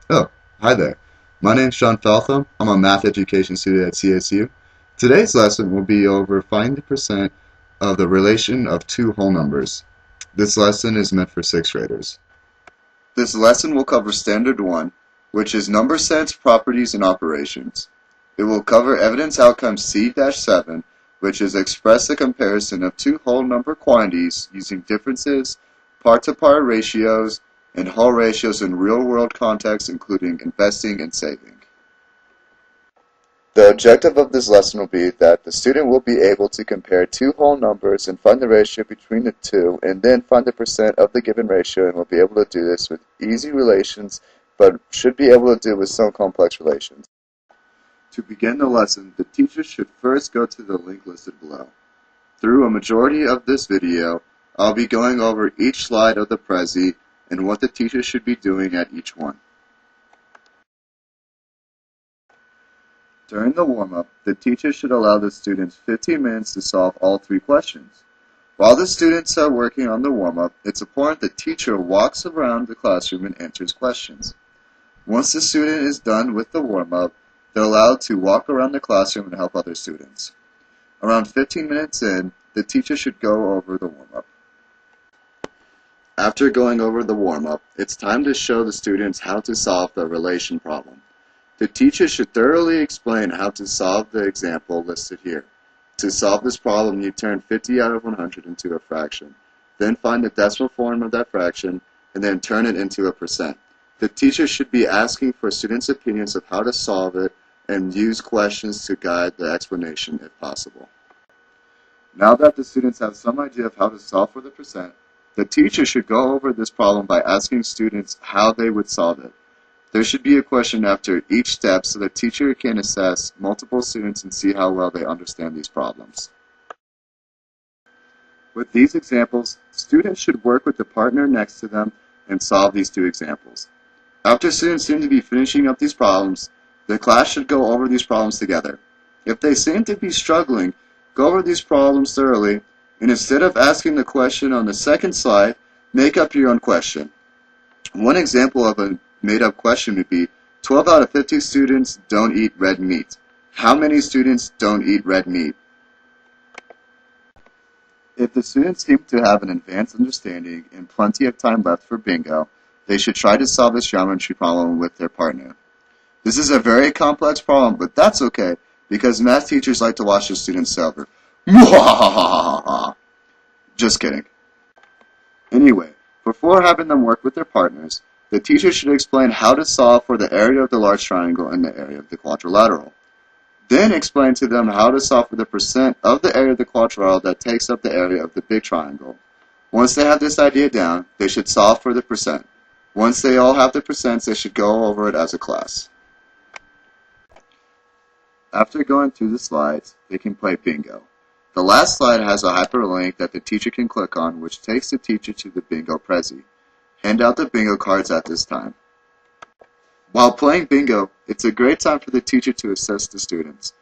Oh, hi there. My name's Sean Feltham. I'm a math education student at CSU. Today's lesson will be over finding the percent of the relation of two whole numbers. This lesson is meant for 6th graders. This lesson will cover Standard 1, which is number sense, properties, and operations. It will cover evidence outcome C-7, which is express the comparison of two whole number quantities using differences, part-to-part ratios, and whole ratios in real-world contexts including investing and saving. The objective of this lesson will be that the student will be able to compare two whole numbers and find the ratio between the two, and then find the percent of the given ratio, and will be able to do this with easy relations, but should be able to do with some complex relations. To begin the lesson, the teacher should first go to the link listed below. Through a majority of this video, I'll be going over each slide of the Prezi and what the teacher should be doing at each one. During the warm-up, the teacher should allow the students 15 minutes to solve all three questions. While the students are working on the warm-up, it's important the teacher walks around the classroom and answers questions. Once the student is done with the warm-up, they're allowed to walk around the classroom and help other students. Around 15 minutes in, the teacher should go over the warm-up. After going over the warm-up, it's time to show the students how to solve the relation problem. The teacher should thoroughly explain how to solve the example listed here. To solve this problem, you turn 50 out of 100 into a fraction. Then find the decimal form of that fraction, and then turn it into a percent. The teacher should be asking for students' opinions of how to solve it, and use questions to guide the explanation if possible. Now that the students have some idea of how to solve for the percent, the teacher should go over this problem by asking students how they would solve it. There should be a question after each step so the teacher can assess multiple students and see how well they understand these problems. With these examples, students should work with the partner next to them and solve these two examples. After students seem to be finishing up these problems, the class should go over these problems together. If they seem to be struggling, go over these problems thoroughly, and instead of asking the question on the second slide, make up your own question. One example of a made-up question would be, 12 out of 50 students don't eat red meat. How many students don't eat red meat? If the students seem to have an advanced understanding and plenty of time left for bingo, they should try to solve this geometry problem with their partner. This is a very complex problem, but that's okay, because math teachers like to watch their students suffer. Just kidding. Anyway, before having them work with their partners, the teacher should explain how to solve for the area of the large triangle and the area of the quadrilateral. Then explain to them how to solve for the percent of the area of the quadrilateral that takes up the area of the big triangle. Once they have this idea down, they should solve for the percent. Once they all have the percents, they should go over it as a class. After going through the slides, they can play bingo. The last slide has a hyperlink that the teacher can click on, which takes the teacher to the bingo Prezi. Hand out the bingo cards at this time. While playing bingo, it's a great time for the teacher to assess the students.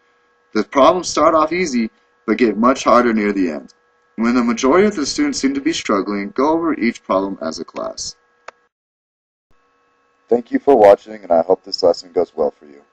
The problems start off easy, but get much harder near the end. When the majority of the students seem to be struggling, go over each problem as a class. Thank you for watching, and I hope this lesson goes well for you.